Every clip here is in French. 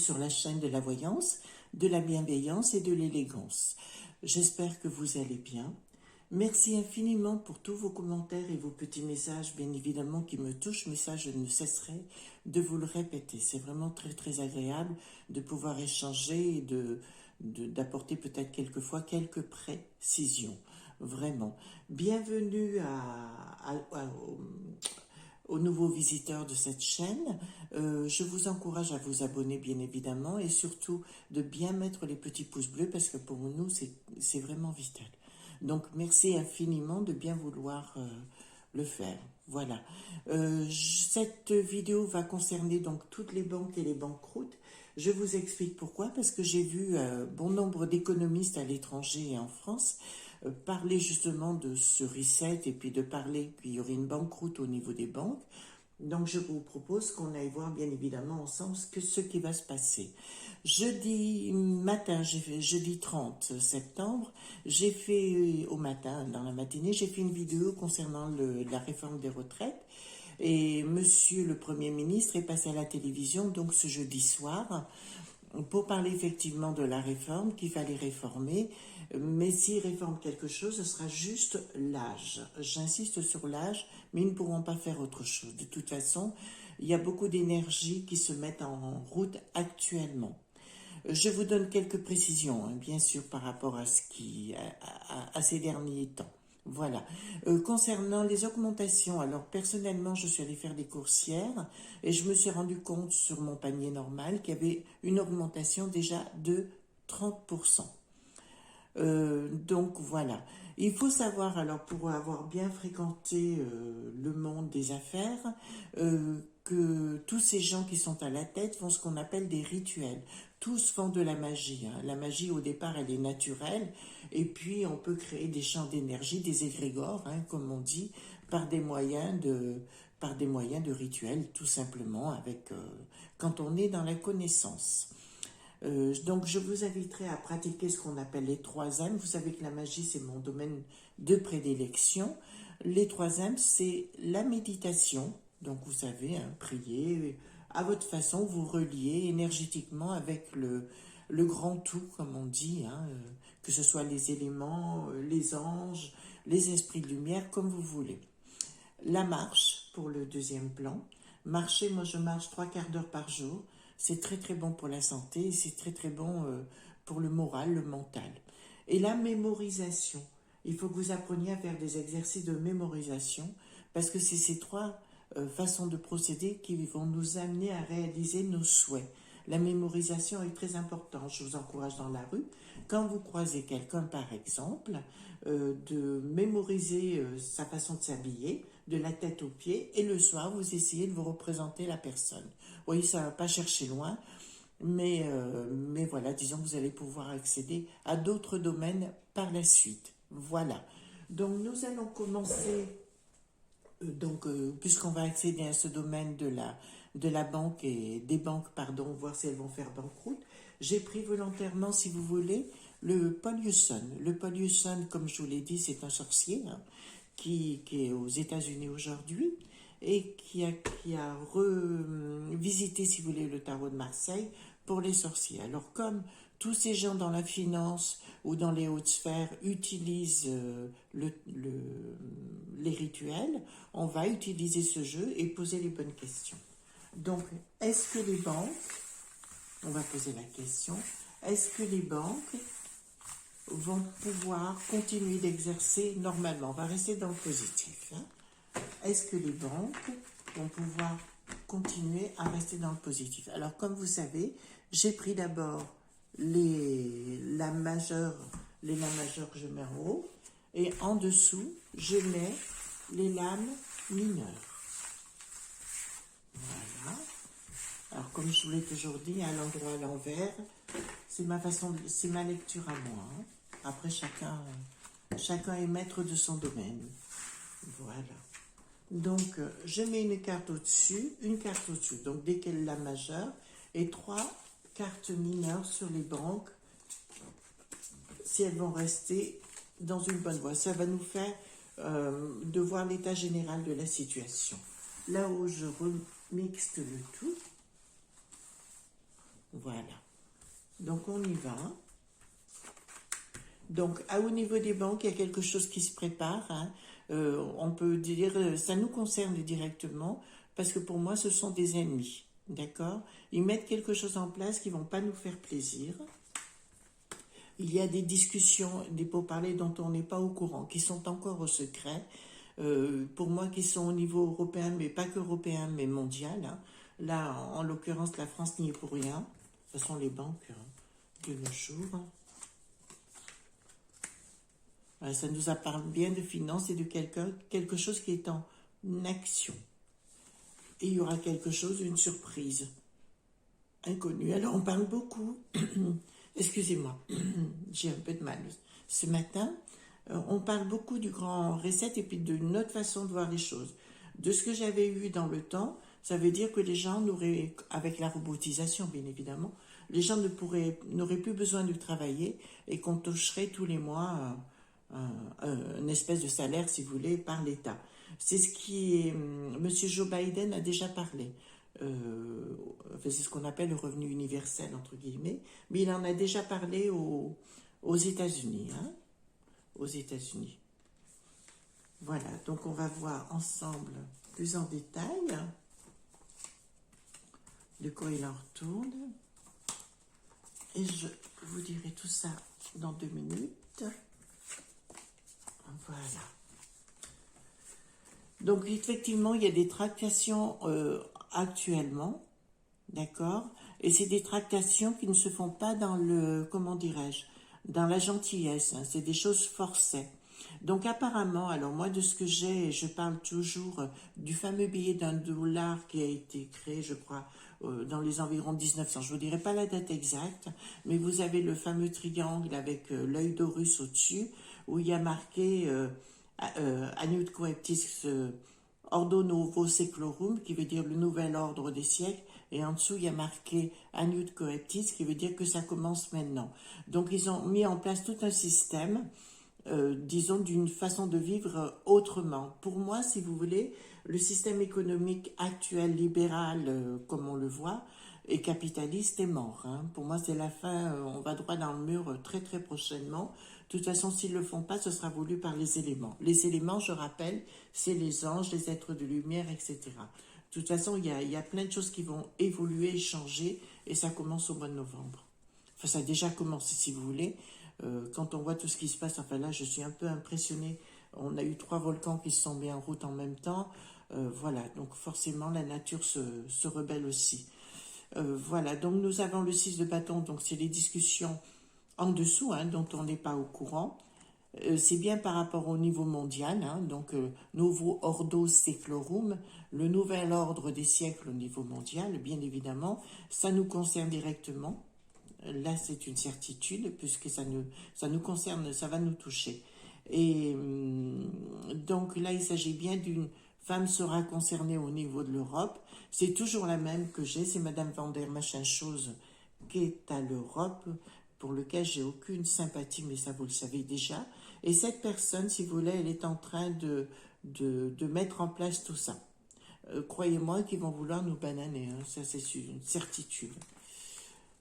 sur la chaîne de la voyance, de la bienveillance et de l'élégance. J'espère que vous allez bien. Merci infiniment pour tous vos commentaires et vos petits messages, bien évidemment, qui me touchent, mais ça, je ne cesserai de vous le répéter. C'est vraiment très, très agréable de pouvoir échanger et d'apporter peut-être quelquefois quelques précisions. Vraiment. Bienvenue aux nouveaux visiteurs de cette chaîne. Je vous encourage à vous abonner bien évidemment et surtout de bien mettre les petits pouces bleus parce que pour nous c'est vraiment vital. Donc merci infiniment de bien vouloir le faire. Voilà. Cette vidéo va concerner donc toutes les banques et les banqueroutes. Je vous explique pourquoi, parce que j'ai vu bon nombre d'économistes à l'étranger et en France parler justement de ce reset et puis de parler qu'il y aurait une banqueroute au niveau des banques. Donc je vous propose qu'on aille voir bien évidemment ensemble ce qui va se passer. Jeudi matin, jeudi 30 septembre, j'ai fait au matin, dans la matinée, j'ai fait une vidéo concernant la réforme des retraites. Et monsieur le Premier ministre est passé à la télévision donc ce jeudi soir pour parler effectivement de la réforme, qu'il fallait réformer, mais s'il réforme quelque chose, ce sera juste l'âge. J'insiste sur l'âge, mais ils ne pourront pas faire autre chose. De toute façon, il y a beaucoup d'énergie qui se mettent en route actuellement. Je vous donne quelques précisions, hein, bien sûr, par rapport à ces derniers temps. Voilà. Concernant les augmentations, alors personnellement, je suis allée faire des courses hier et je me suis rendu compte sur mon panier normal qu'il y avait une augmentation déjà de 30%. Donc voilà. Il faut savoir, alors pour avoir bien fréquenté le monde des affaires, que tous ces gens qui sont à la tête font ce qu'on appelle des rituels. Tous font de la magie. Hein. La magie, au départ, elle est naturelle. Et puis, on peut créer des champs d'énergie, des égrégores, hein, comme on dit, par des moyens de rituels, tout simplement, quand on est dans la connaissance. Donc, je vous inviterai à pratiquer ce qu'on appelle les 3 M. Vous savez que la magie, c'est mon domaine de prédilection. Les 3 M, c'est la méditation. Donc, vous savez, hein, prier à votre façon, vous relier énergétiquement avec le grand tout, comme on dit, hein, que ce soit les éléments, les anges, les esprits de lumière, comme vous voulez. La marche, pour le deuxième plan. Marcher, moi je marche 3/4 d'heure par jour. C'est très très bon pour la santé et c'est très très bon pour le moral, le mental. Et la mémorisation. Il faut que vous appreniez à faire des exercices de mémorisation parce que c'est ces 3 façons de procéder qui vont nous amener à réaliser nos souhaits. La mémorisation est très importante. Je vous encourage dans la rue, quand vous croisez quelqu'un par exemple, de mémoriser sa façon de s'habiller, de la tête aux pieds, et le soir, vous essayez de vous représenter la personne. Oui, ça ne va pas chercher loin, mais voilà, disons que vous allez pouvoir accéder à d'autres domaines par la suite. Voilà. Donc, nous allons commencer, puisqu'on va accéder à ce domaine de la banque et des banques, pardon, voir si elles vont faire banqueroute. J'ai pris volontairement, si vous voulez, le Paul Hewson. Le Paul Hewson, comme je vous l'ai dit, c'est un sorcier, hein, qui est aux États-Unis aujourd'hui et qui a revisité, si vous voulez, le tarot de Marseille pour les sorciers. Alors, comme tous ces gens dans la finance ou dans les hautes sphères utilisent les rituels, on va utiliser ce jeu et poser les bonnes questions. Donc, est-ce que les banques, on va poser la question, est-ce que les banques vont pouvoir continuer d'exercer normalement? On va rester dans le positif. Hein. Est-ce que les banques vont pouvoir continuer à rester dans le positif? Alors, comme vous savez, j'ai pris d'abord les lames majeures que je mets en haut, et en dessous, je mets les lames mineures. Voilà. Alors, comme je vous l'ai toujours dit, à l'endroit à l'envers, c'est ma lecture à moi. Hein. Après, chacun est maître de son domaine. Voilà. Donc, je mets une carte au-dessus, donc dès qu'elle est la majeure, et 3 cartes mineures sur les banques, si elles vont rester dans une bonne voie. Ça va nous faire de voir l'état général de la situation. Là où je remixte le tout, Voilà. Donc, on y va. Donc, au niveau des banques, il y a quelque chose qui se prépare. Hein. On peut dire, ça nous concerne directement, parce que pour moi, ce sont des ennemis. D'accord? Ils mettent quelque chose en place qui ne vont pas nous faire plaisir. Il y a des discussions, des pourparlers dont on n'est pas au courant, qui sont encore au secret. Pour moi, qui sont au niveau européen, mais pas qu'européen, mais mondial. Hein. Là, en l'occurrence, la France n'y est pour rien. Ce sont les banques de nos jours. Ça nous parle bien de finances et de quelque chose qui est en action. Et il y aura quelque chose, une surprise inconnue. Alors, on parle beaucoup, excusez-moi, j'ai un peu de mal ce matin, on parle beaucoup du grand reset et puis d'une autre façon de voir les choses. De ce que j'avais eu dans le temps, ça veut dire que les gens n'auraient, avec la robotisation bien évidemment, les gens n'auraient plus besoin de travailler et qu'on toucherait tous les mois une espèce de salaire, si vous voulez, par l'État. C'est ce qui est... M. Joe Biden a déjà parlé. C'est ce qu'on appelle le revenu universel, entre guillemets, mais il en a déjà parlé aux États-Unis. Hein, aux États-Unis. Voilà, donc on va voir ensemble plus en détail de quoi il en retourne. Et je vous dirai tout ça dans 2 minutes. Voilà. Donc, effectivement, il y a des tractations actuellement, d'accord? Et c'est des tractations qui ne se font pas dans le, comment dirais-je, dans la gentillesse, hein, c'est des choses forcées. Donc, apparemment, alors moi, de ce que j'ai, je parle toujours du fameux billet d'1 $ qui a été créé, je crois, dans les environs 1900. Je ne vous dirai pas la date exacte, mais vous avez le fameux triangle avec l'œil d'Horus au-dessus, où il y a marqué Annuit Coeptis Ordo Novo Seclorum, qui veut dire le nouvel ordre des siècles, et en dessous il y a marqué Annuit Coeptis, qui veut dire que ça commence maintenant. Donc ils ont mis en place tout un système, disons d'une façon de vivre autrement. Pour moi, si vous voulez, le système économique actuel, libéral, comme on le voit, et capitaliste est mort. Hein. Pour moi, c'est la fin, on va droit dans le mur très très prochainement. De toute façon, s'ils ne le font pas, ce sera voulu par les éléments. Les éléments, je rappelle, c'est les anges, les êtres de lumière, etc. De toute façon, il y a plein de choses qui vont évoluer et changer, et ça commence au mois de novembre. Enfin, ça a déjà commencé, si vous voulez. Quand on voit tout ce qui se passe, enfin là, je suis un peu impressionnée. On a eu 3 volcans qui se sont mis en route en même temps. Voilà, donc forcément, la nature se rebelle aussi. Voilà, donc nous avons le 6 de bâton, donc c'est les discussions en dessous, hein, dont on n'est pas au courant. C'est bien par rapport au niveau mondial, hein, donc Novo Ordo Seclorum, le nouvel ordre des siècles au niveau mondial, bien évidemment, ça nous concerne directement. Là, c'est une certitude, puisque ça nous concerne, ça va nous toucher. Et donc là, il s'agit bien d'une femme sera concernée au niveau de l'Europe. C'est toujours la même que j'ai, c'est Madame Van der Machin Chose qui est à l'Europe, pour lequel j'ai aucune sympathie, mais ça vous le savez déjà. Et cette personne, si vous voulez, elle est en train de mettre en place tout ça. Croyez-moi qu'ils vont vouloir nous bananer, hein, ça c'est une certitude.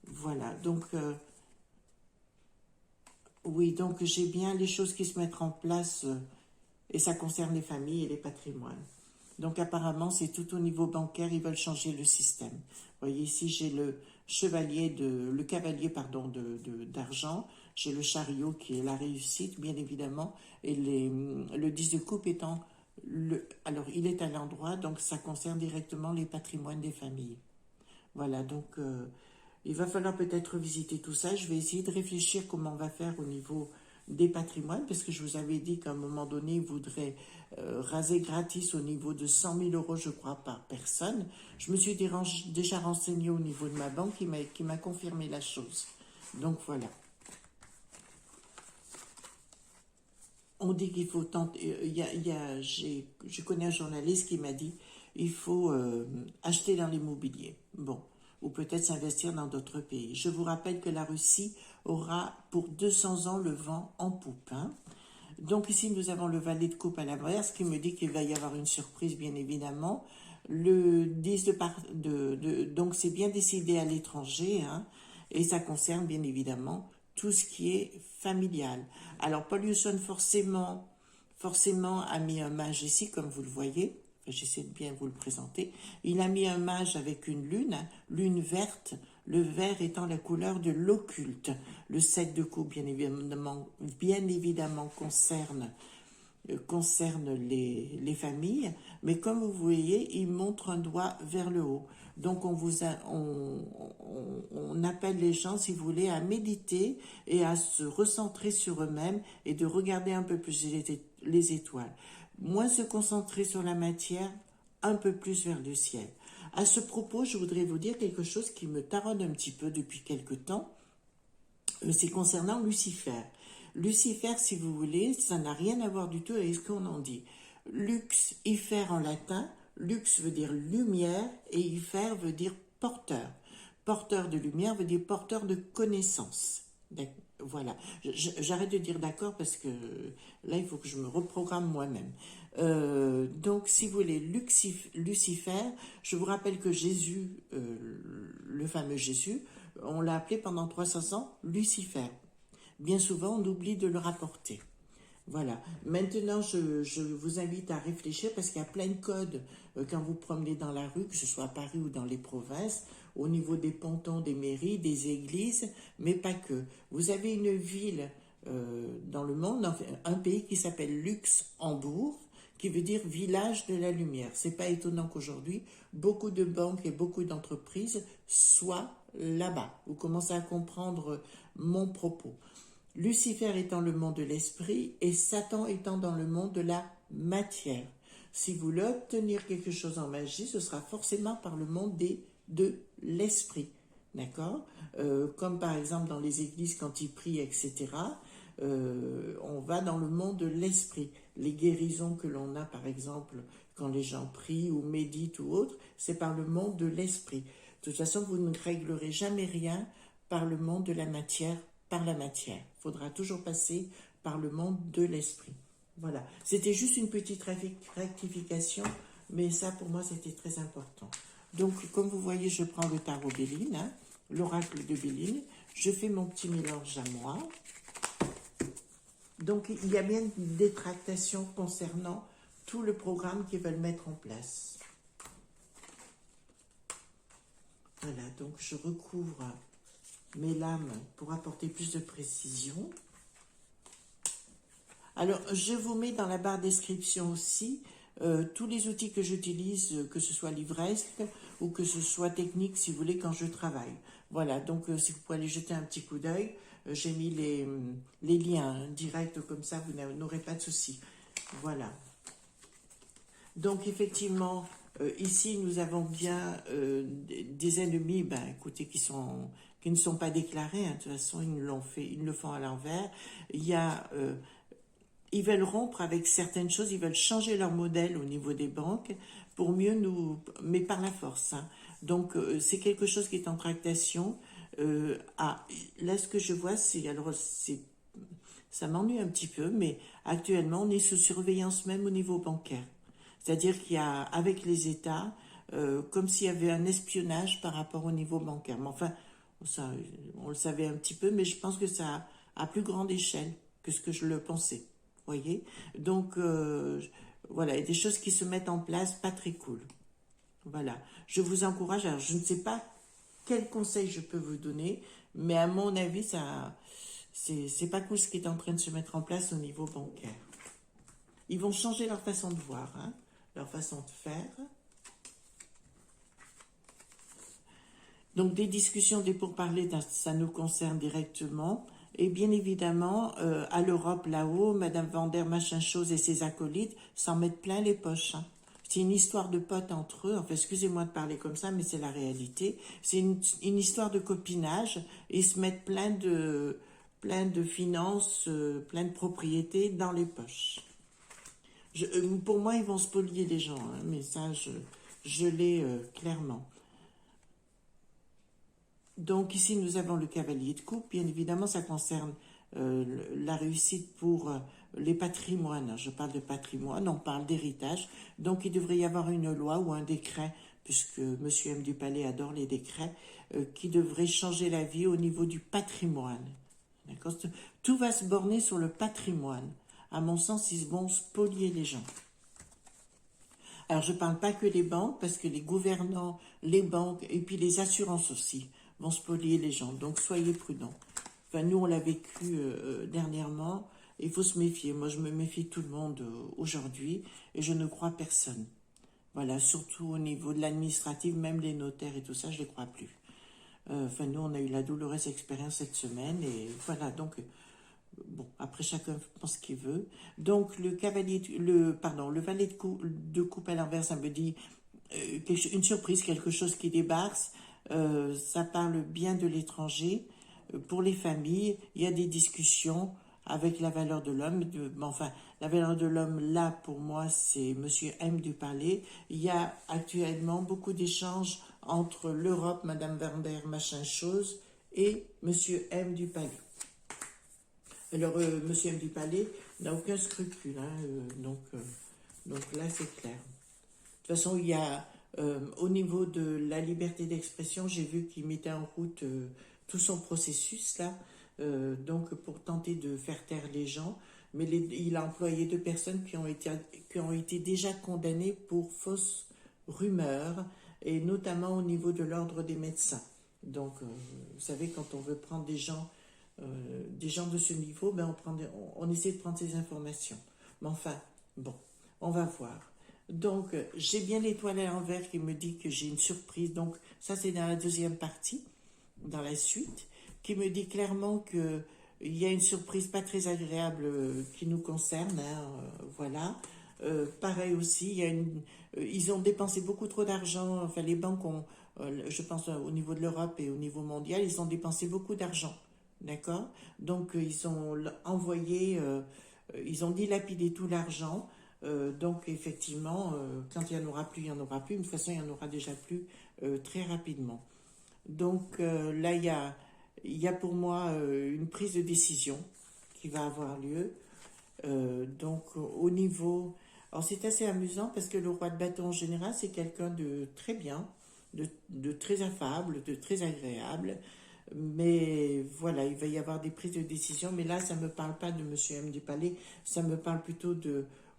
Voilà, donc oui, donc j'ai bien les choses qui se mettent en place et ça concerne les familles et les patrimoines. Donc apparemment, c'est tout au niveau bancaire, ils veulent changer le système. Vous voyez, ici j'ai le cavalier pardon, d'argent, j'ai le chariot qui est la réussite, bien évidemment, et le 10 de coupe étant, alors il est à l'endroit, donc ça concerne directement les patrimoines des familles. Voilà, donc il va falloir peut-être visiter tout ça. Je vais essayer de réfléchir comment on va faire au niveau des patrimoines, parce que je vous avais dit qu'à un moment donné, il voudrait raser gratis au niveau de 100 000 euros, je crois, par personne. Je me suis déjà renseignée au niveau de ma banque qui m'a confirmé la chose. Donc voilà. On dit qu'il faut tenter. Je connais un journaliste qui m'a dit il faut acheter dans l'immobilier. Bon. Ou peut-être s'investir dans d'autres pays. Je vous rappelle que la Russie aura pour 200 ans le vent en poupe. Hein. Donc ici, nous avons le valet de coupe à l'envers, ce qui me dit qu'il va y avoir une surprise, bien évidemment. Le 10 donc c'est bien décidé à l'étranger, hein, et ça concerne bien évidemment tout ce qui est familial. Alors Paul Hewson forcément a mis un mage ici, comme vous le voyez. J'essaie de bien vous le présenter. Il a mis un mage avec une lune, hein, lune verte, le vert étant la couleur de l'occulte. Le 7 de coupe, bien évidemment concerne les familles, mais comme vous voyez, il montre un doigt vers le haut. Donc on appelle les gens, si vous voulez, à méditer et à se recentrer sur eux-mêmes et de regarder un peu plus les étoiles. Moins se concentrer sur la matière, un peu plus vers le ciel. À ce propos, je voudrais vous dire quelque chose qui me taronne un petit peu depuis quelque temps. C'est concernant Lucifer. Lucifer, si vous voulez, ça n'a rien à voir du tout avec ce qu'on en dit. Lux, ifer en latin, lux veut dire lumière et ifer veut dire porteur. Porteur de lumière veut dire porteur de connaissance. Voilà, j'arrête de dire d'accord parce que là, il faut que je me reprogramme moi-même. Donc, si vous voulez, Lucifer, je vous rappelle que Jésus, le fameux Jésus, on l'a appelé pendant 300 ans Lucifer. Bien souvent, on oublie de le rapporter. Voilà. Maintenant, je vous invite à réfléchir parce qu'il y a plein de codes quand vous promenez dans la rue, que ce soit à Paris ou dans les provinces, au niveau des pontons, des mairies, des églises, mais pas que. Vous avez une ville dans le monde, un pays qui s'appelle Luxembourg, qui veut dire village de la lumière. C'est pas étonnant qu'aujourd'hui, beaucoup de banques et beaucoup d'entreprises soient là-bas. Vous commencez à comprendre mon propos. Lucifer étant le monde de l'esprit et Satan étant dans le monde de la matière. Si vous voulez obtenir quelque chose en magie, ce sera forcément par le monde de l'esprit. D'accord Comme par exemple dans les églises quand ils prient, etc. On va dans le monde de l'esprit. Les guérisons que l'on a par exemple quand les gens prient ou méditent ou autre, c'est par le monde de l'esprit. De toute façon, vous ne réglerez jamais rien par le monde de la matière, par la matière. Il faudra toujours passer par le monde de l'esprit. Voilà. C'était juste une petite rectification, mais ça pour moi c'était très important. Donc comme vous voyez, je prends le tarot Béline, hein, l'oracle de Béline. Je fais mon petit mélange à moi. Donc il y a bien des tractations concernant tout le programme qu'ils veulent mettre en place. Voilà, donc je recouvre mes lames pour apporter plus de précision. Alors, je vous mets dans la barre description aussi tous les outils que j'utilise, que ce soit livresque ou que ce soit technique, si vous voulez, quand je travaille. Voilà, donc si vous pouvez aller jeter un petit coup d'œil, j'ai mis les liens directs comme ça, vous n'aurez pas de souci. Voilà. Donc, effectivement, ici, nous avons bien des ennemis, écoutez, qui ne sont pas déclarés, hein, de toute façon, ils le font à l'envers. Ils veulent rompre avec certaines choses, ils veulent changer leur modèle au niveau des banques pour mieux mais par la force. Hein. Donc, c'est quelque chose qui est en tractation. Là, ce que je vois, ça m'ennuie un petit peu, mais actuellement, on est sous surveillance même au niveau bancaire. C'est-à-dire qu'il y a, avec les États, comme s'il y avait un espionnage par rapport au niveau bancaire. Mais enfin, ça, on le savait un petit peu, mais je pense que ça à plus grande échelle que ce que je le pensais. Voyez, donc voilà, il y a des choses qui se mettent en place, pas très cool. Voilà, je vous encourage. Alors, je ne sais pas quel conseil je peux vous donner, mais à mon avis, c'est pas cool ce qui est en train de se mettre en place au niveau bancaire. Ils vont changer leur façon de voir, hein, leur façon de faire. Donc, des discussions, des pourparlers, ça nous concerne directement. Et bien évidemment, à l'Europe, là-haut, Madame Vander, machin chose et ses acolytes s'en mettent plein les poches. Hein. C'est une histoire de potes entre eux. Enfin, excusez-moi de parler comme ça, mais c'est la réalité. C'est une histoire de copinage. Ils se mettent plein de finances, plein de propriétés dans les poches. Pour moi, ils vont spolier les gens, hein, mais ça, je l'ai clairement. Donc ici, nous avons le cavalier de coupe. Bien évidemment, ça concerne la réussite pour les patrimoines. Je parle de patrimoine, on parle d'héritage. Donc il devrait y avoir une loi ou un décret, puisque M. M. du Palais adore les décrets, qui devrait changer la vie au niveau du patrimoine. D'accord? Tout va se borner sur le patrimoine. À mon sens, ils vont spolier les gens. Alors, je ne parle pas que les banques, parce que les gouvernants, les banques, et puis les assurances aussi, vont spolier les gens. Donc, soyez prudents. Enfin, nous, on l'a vécu dernièrement. Il faut se méfier. Moi, je me méfie de tout le monde aujourd'hui, et je ne crois personne. Voilà, surtout au niveau de l'administratif, même les notaires et tout ça, je ne les crois plus. Enfin, nous, on a eu la douloureuse expérience cette semaine, et voilà, donc... Bon, après chacun pense ce qu'il veut. Donc le cavalier, le valet de coupe à l'envers, ça me dit une surprise, quelque chose qui débarque. Ça parle bien de l'étranger. Pour les familles, il y a des discussions avec la valeur de l'homme. Enfin, la valeur de l'homme, là, pour moi, c'est Monsieur M du Palais. Il y a actuellement beaucoup d'échanges entre l'Europe, Madame Werner, machin chose, et Monsieur M du Palais. Alors, Monsieur M. du Palais n'a aucun scrupule, hein, donc là, c'est clair. De toute façon, il y a, au niveau de la liberté d'expression, j'ai vu qu'il mettait en route tout son processus, là, donc pour tenter de faire taire les gens, mais il a employé 2 personnes qui ont été déjà condamnées pour fausses rumeurs, et notamment au niveau de l'ordre des médecins. Donc, vous savez, quand on veut prendre des gens de ce niveau, ben on essaie de prendre ces informations. Mais enfin, bon, on va voir. Donc, j'ai bien l'étoile à l'envers qui me dit que j'ai une surprise. Donc, ça, c'est dans la deuxième partie, dans la suite, qui me dit clairement que il y a une surprise pas très agréable qui nous concerne. Hein, voilà. Pareil aussi, ils ont dépensé beaucoup trop d'argent. Enfin, les banques ont, je pense au niveau de l'Europe et au niveau mondial, ils ont dépensé beaucoup d'argent. D'accord? Donc, ils ont envoyé, ils ont dilapidé tout l'argent. Donc, effectivement, quand il n'y en aura plus, il n'y en aura plus. Mais de toute façon, il n'y en aura déjà plus très rapidement. Donc, là, il y a pour moi une prise de décision qui va avoir lieu. Donc, au niveau... Alors, c'est assez amusant parce que le roi de bâton, en général, c'est quelqu'un de très bien, de très affable, de très agréable. Mais voilà, il va y avoir des prises de décision. Mais là, ça ne me parle pas de M. M. du Palais. Ça me parle plutôt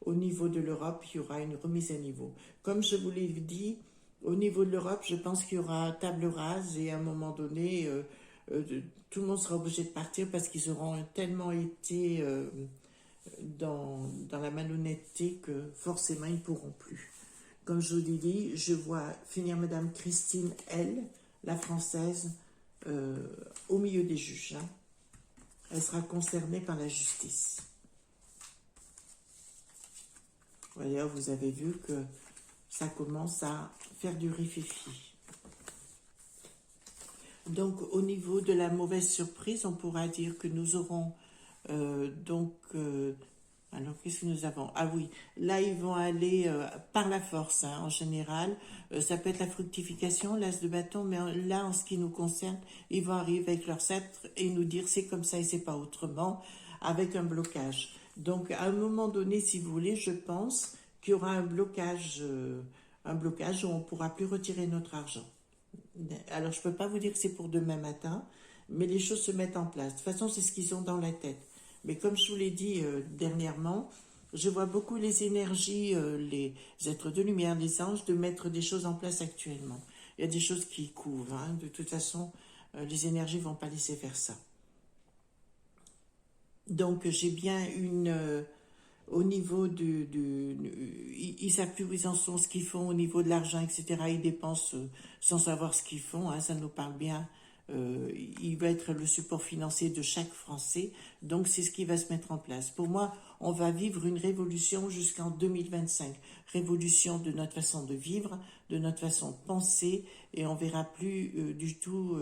au niveau de l'Europe, il y aura une remise à niveau. Comme je vous l'ai dit, au niveau de l'Europe, je pense qu'il y aura table rase et à un moment donné, tout le monde sera obligé de partir parce qu'ils auront tellement été dans la malhonnêteté que forcément, ils ne pourront plus. Comme je vous l'ai dit, je vois finir Madame Christine L, la française, au milieu des juges. Hein. Elle sera concernée par la justice. D'ailleurs, vous avez vu que ça commence à faire du rififi. Donc, au niveau de la mauvaise surprise, on pourra dire que nous aurons alors, qu'est-ce que nous avons? Ah oui, là, ils vont aller par la force, hein, en général. Ça peut être la fructification, l'as de bâton, mais là, en ce qui nous concerne, ils vont arriver avec leur sceptre et nous dire c'est comme ça et c'est pas autrement, avec un blocage. Donc, à un moment donné, si vous voulez, je pense qu'il y aura un blocage où on ne pourra plus retirer notre argent. Alors, je ne peux pas vous dire que c'est pour demain matin, mais les choses se mettent en place. De toute façon, c'est ce qu'ils ont dans la tête. Mais comme je vous l'ai dit dernièrement, je vois beaucoup les énergies, les êtres de lumière, les anges, de mettre des choses en place actuellement. Il y a des choses qui couvrent. Hein. De toute façon, les énergies ne vont pas laisser faire ça. Donc, j'ai bien au niveau ils savent plus où ils en sont, ce qu'ils font au niveau de l'argent, etc. Ils dépensent sans savoir ce qu'ils font. Hein. Ça nous parle bien. Il va être le support financier de chaque Français, donc c'est ce qui va se mettre en place. Pour moi, on va vivre une révolution jusqu'en 2025, révolution de notre façon de vivre, de notre façon de penser, et on verra plus du tout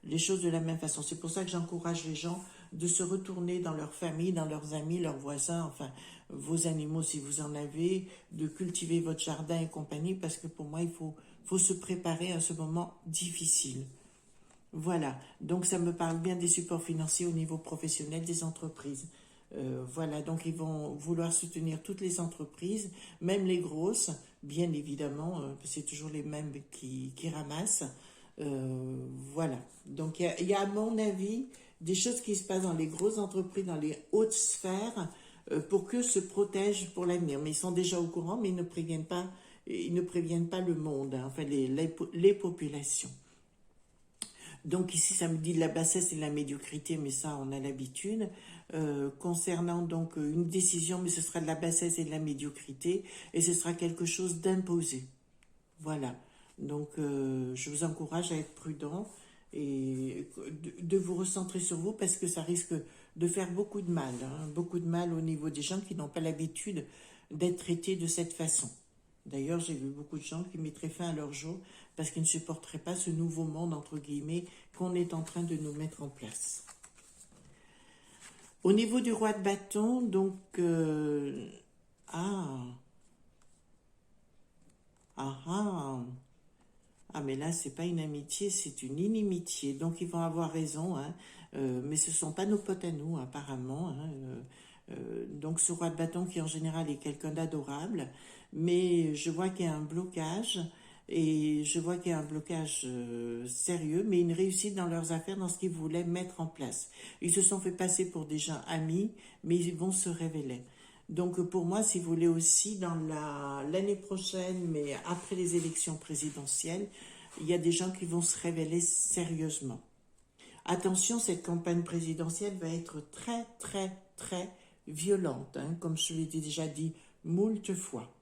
les choses de la même façon. C'est pour ça que j'encourage les gens de se retourner dans leur famille, dans leurs amis, leurs voisins, enfin vos animaux si vous en avez, de cultiver votre jardin et compagnie, parce que pour moi, il faut se préparer à ce moment difficile. Voilà, donc ça me parle bien des supports financiers au niveau professionnel des entreprises. Voilà, donc ils vont vouloir soutenir toutes les entreprises, même les grosses, bien évidemment, c'est toujours les mêmes qui ramassent. Voilà, donc il y a à mon avis des choses qui se passent dans les grosses entreprises, dans les hautes sphères, pour qu'eux se protègent pour l'avenir. Mais ils sont déjà au courant, mais ils ne préviennent pas le monde, hein, enfin les populations. Donc ici, ça me dit de la bassesse et de la médiocrité, mais ça, on a l'habitude. Concernant donc une décision, mais ce sera de la bassesse et de la médiocrité, et ce sera quelque chose d'imposé. Voilà. Donc, je vous encourage à être prudent et de vous recentrer sur vous parce que ça risque de faire beaucoup de mal, hein, beaucoup de mal au niveau des gens qui n'ont pas l'habitude d'être traités de cette façon. D'ailleurs, j'ai vu beaucoup de gens qui mettraient fin à leur jour parce qu'ils ne supporteraient pas ce nouveau monde, entre guillemets, qu'on est en train de nous mettre en place. Au niveau du roi de bâton, donc, ah, ah, ah, ah, mais là, c'est pas une amitié, c'est une inimitié. Donc, ils vont avoir raison, hein, mais ce sont pas nos potes à nous, apparemment. Hein, donc, ce roi de bâton qui, en général, est quelqu'un d'adorable, mais je vois qu'il y a un blocage, et je vois qu'il y a un blocage sérieux, mais une réussite dans leurs affaires, dans ce qu'ils voulaient mettre en place. Ils se sont fait passer pour des gens amis, mais ils vont se révéler. Donc pour moi, si vous voulez aussi, dans l'année prochaine, mais après les élections présidentielles, il y a des gens qui vont se révéler sérieusement. Attention, cette campagne présidentielle va être très, très, très violente, hein, comme je l'ai déjà dit moult fois.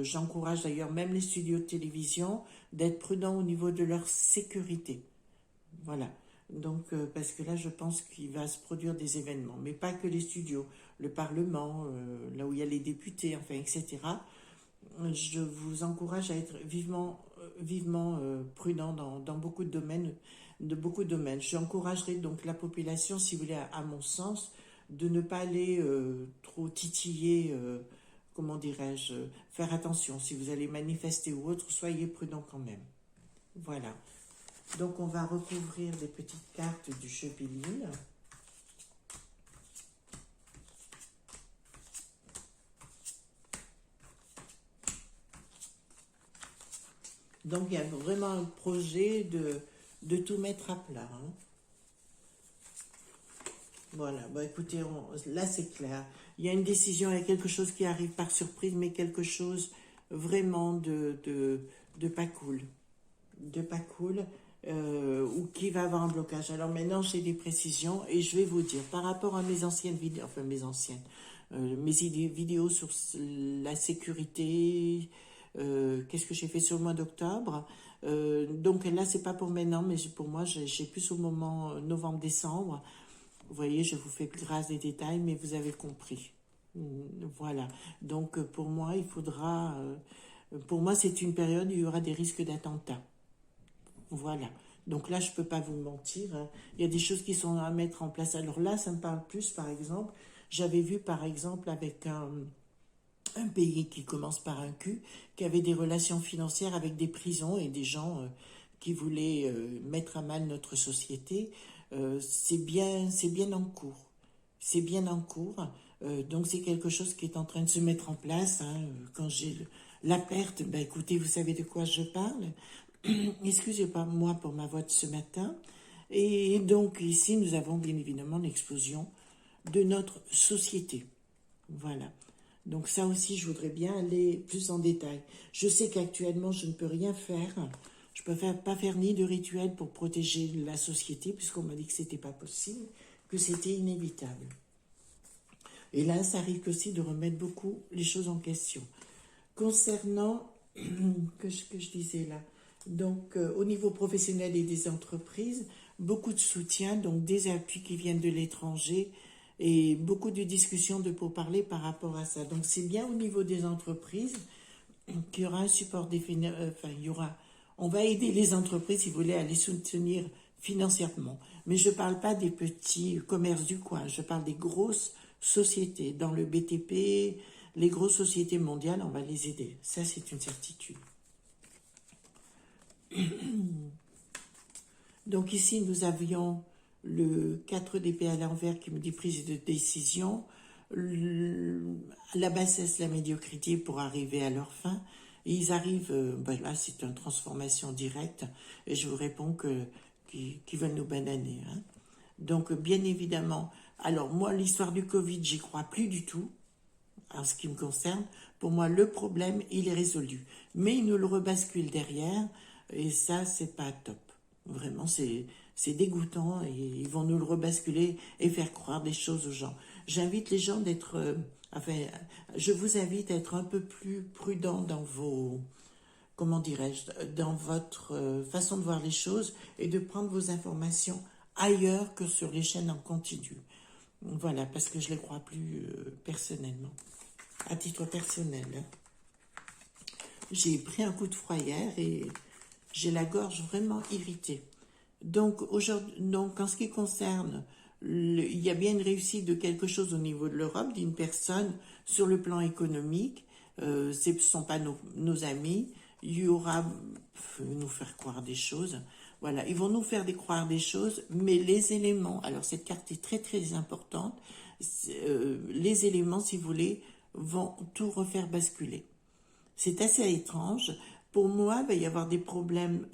J'encourage d'ailleurs même les studios de télévision d'être prudents au niveau de leur sécurité. Voilà. Donc, parce que là, je pense qu'il va se produire des événements, mais pas que les studios, le Parlement, là où il y a les députés, enfin, etc. Je vous encourage à être vivement prudent dans beaucoup de domaines, J'encouragerai donc la population, si vous voulez, à mon sens, de ne pas aller trop titiller, comment dirais-je, faire attention. Si vous allez manifester ou autre, soyez prudent quand même. Voilà. Donc on va recouvrir les petites cartes du jeu Bélier. Donc il y a vraiment un projet de tout mettre à plat. Hein. Voilà, bon écoutez, là c'est clair. Il y a une décision, il y a quelque chose qui arrive par surprise, mais quelque chose vraiment de pas cool. De pas cool. Ou qui va avoir un blocage. Alors maintenant, j'ai des précisions et je vais vous dire, par rapport à mes anciennes vidéos, enfin mes vidéos sur la sécurité, qu'est-ce que j'ai fait sur le mois d'octobre. Donc là, c'est pas pour maintenant, mais pour moi, j'ai plus au moment novembre-décembre. Vous voyez, je vous fais grâce des détails, mais vous avez compris. Voilà. Donc pour moi, pour moi, c'est une période où il y aura des risques d'attentats. Voilà. Donc là, je ne peux pas vous mentir. Hein. Il y a des choses qui sont à mettre en place. Alors là, ça me parle plus, par exemple. J'avais vu, par exemple, avec un pays qui commence par un Q, qui avait des relations financières avec des prisons et des gens qui voulaient mettre à mal notre société. C'est bien en cours. C'est bien en cours. Donc c'est quelque chose qui est en train de se mettre en place. Hein. Quand j'ai la perte, ben écoutez, vous savez de quoi je parle. Excusez-moi pour ma voix de ce matin. Et donc ici, nous avons bien évidemment l'explosion de notre société. Voilà. Donc ça aussi, je voudrais bien aller plus en détail. Je sais qu'actuellement, je ne peux rien faire. Je ne peux pas faire ni de rituel pour protéger la société, puisqu'on m'a dit que ce n'était pas possible, que c'était inévitable. Et là, ça risque aussi de remettre beaucoup les choses en question. Concernant, que je disais là, donc au niveau professionnel et des entreprises, beaucoup de soutien, donc des appuis qui viennent de l'étranger et beaucoup de discussions de pourparlers par rapport à ça. Donc c'est bien au niveau des entreprises qu'il y aura un support défini, on va aider les entreprises, si vous voulez, à les soutenir financièrement. Mais je ne parle pas des petits commerces du coin, je parle des grosses sociétés. Dans le BTP, les grosses sociétés mondiales, on va les aider. Ça, c'est une certitude. Donc ici, nous avions le 4 d'épée à l'envers qui me dit prise de décision, la bassesse, la médiocrité pour arriver à leur fin. Et ils arrivent, ben là c'est une transformation directe, et je vous réponds qu'ils veulent nous bananer. Hein. Donc bien évidemment, alors moi l'histoire du Covid, j'y crois plus du tout, en ce qui me concerne. Pour moi le problème il est résolu, mais ils nous le rebasculent derrière, et ça c'est pas top. Vraiment c'est dégoûtant, et ils vont nous le rebasculer et faire croire des choses aux gens. J'invite les gens d'être, enfin, je vous invite à être un peu plus prudent dans vos, comment dirais-je, dans votre façon de voir les choses, et de prendre vos informations ailleurs que sur les chaînes en continu. Voilà, parce que je ne les crois plus personnellement, à titre personnel. Hein. J'ai pris un coup de froid hier et j'ai la gorge vraiment irritée. Donc, en ce qui concerne, il y a bien une réussite de quelque chose au niveau de l'Europe, d'une personne sur le plan économique. Ce ne sont pas nos amis. Il y aura, nous faire croire des choses. Voilà, ils vont nous faire croire des choses, mais les éléments, alors cette carte est très très importante, les éléments, si vous voulez, vont tout refaire basculer. C'est assez étrange. Pour moi, il va y avoir des problèmes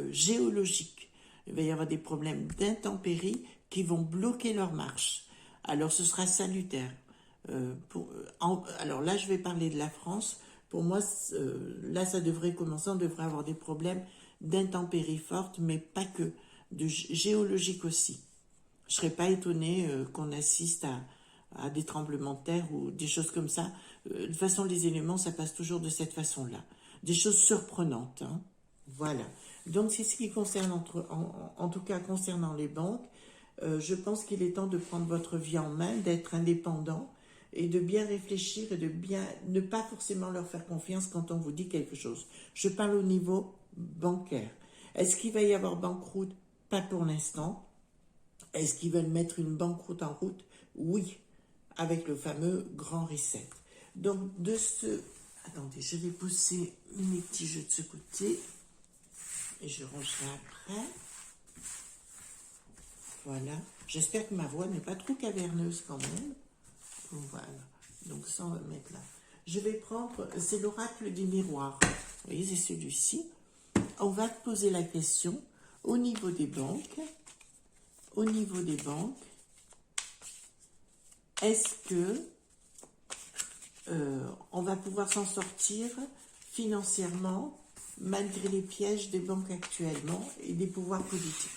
géologiques, il va y avoir des problèmes d'intempéries qui vont bloquer leur marche. Alors ce sera salutaire. Alors là, je vais parler de la France. Pour moi, là, ça devrait commencer, on devrait avoir des problèmes d'intempéries fortes, mais pas que, de géologique aussi. Je ne serais pas étonnée qu'on assiste à des tremblements de terre ou des choses comme ça. De toute façon, les éléments, ça passe toujours de cette façon-là. Des choses surprenantes. Hein. Voilà. Donc, c'est ce qui concerne, en tout cas concernant les banques. Je pense qu'il est temps de prendre votre vie en main, d'être indépendant et de bien réfléchir et de bien ne pas forcément leur faire confiance quand on vous dit quelque chose. Je parle au niveau bancaire. Est-ce qu'il va y avoir banqueroute? Pas pour l'instant. Est-ce qu'ils veulent mettre une banqueroute en route? Oui, avec le fameux grand reset. Donc, de ce... Attendez, je vais pousser mes petits jeux de ce côté et je rangerai après. Voilà. J'espère que ma voix n'est pas trop caverneuse quand même. Voilà. Donc ça, on va mettre là. Je vais prendre, c'est l'oracle du miroir. Vous voyez, c'est celui-ci. On va poser la question au niveau des banques. Au niveau des banques, est-ce que on va pouvoir s'en sortir financièrement malgré les pièges des banques actuellement et des pouvoirs politiques?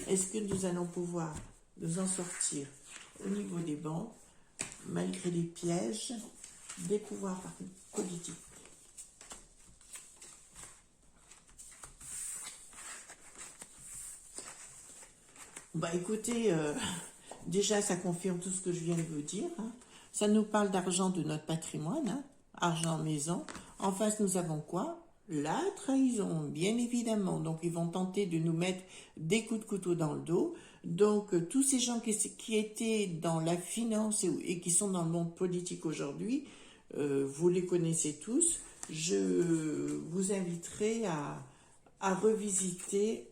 Est-ce que nous allons pouvoir nous en sortir au niveau des banques malgré les pièges des pouvoirs politiques? Bah écoutez, déjà ça confirme tout ce que je viens de vous dire. Hein. Ça nous parle d'argent de notre patrimoine, hein, argent maison. En face, nous avons quoi? La trahison, bien évidemment. Donc, ils vont tenter de nous mettre des coups de couteau dans le dos. Donc, tous ces gens qui étaient dans la finance et qui sont dans le monde politique aujourd'hui, vous les connaissez tous. Je vous inviterai à revisiter.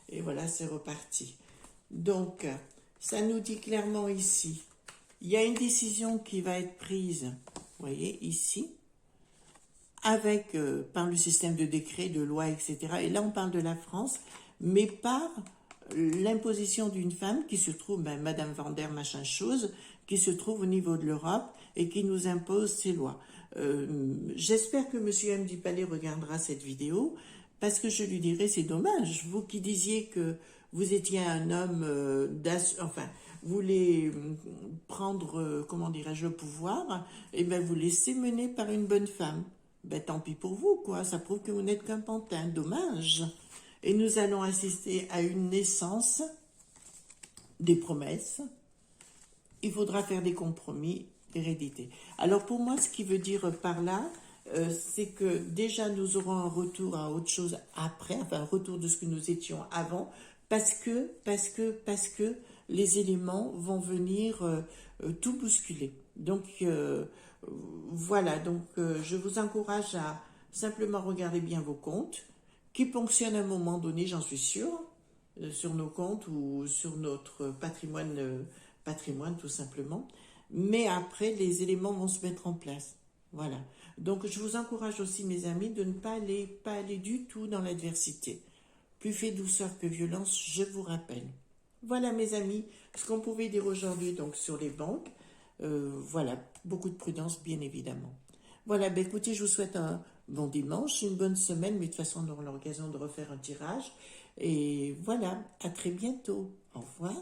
Et voilà, c'est reparti. Donc, ça nous dit clairement ici, il y a une décision qui va être prise, vous voyez, ici, avec, par le système de décret, de loi, etc. Et là, on parle de la France, mais par l'imposition d'une femme qui se trouve, Madame Vander, machin chose, qui se trouve au niveau de l'Europe et qui nous impose ses lois. J'espère que Monsieur M. du Palais regardera cette vidéo, parce que je lui dirai, c'est dommage, vous qui disiez que vous étiez un homme, enfin, vous voulez prendre, comment dirais-je, le pouvoir, et bien vous laissez mener par une bonne femme. Ben tant pis pour vous, quoi, ça prouve que vous n'êtes qu'un pantin, dommage. Et nous allons assister à une naissance, des promesses, il faudra faire des compromis, hérédité. Alors pour moi, ce qui veut dire par là, c'est que déjà nous aurons un retour à autre chose après, enfin un retour de ce que nous étions avant, parce que les éléments vont venir tout bousculer. Donc voilà, donc je vous encourage à simplement regarder bien vos comptes, qui ponctionnent à un moment donné, j'en suis sûre. sur nos comptes ou sur notre patrimoine tout simplement. Mais après, les éléments vont se mettre en place. Voilà. Donc, je vous encourage aussi, mes amis, de ne pas aller du tout dans l'adversité. Plus fait douceur que violence, je vous rappelle. Voilà, mes amis, ce qu'on pouvait dire aujourd'hui donc sur les banques. Voilà, beaucoup de prudence, bien évidemment. Voilà, ben écoutez, je vous souhaite un bon dimanche, une bonne semaine, mais de toute façon, on aura l'occasion de refaire un tirage. Et voilà, à très bientôt. Au revoir.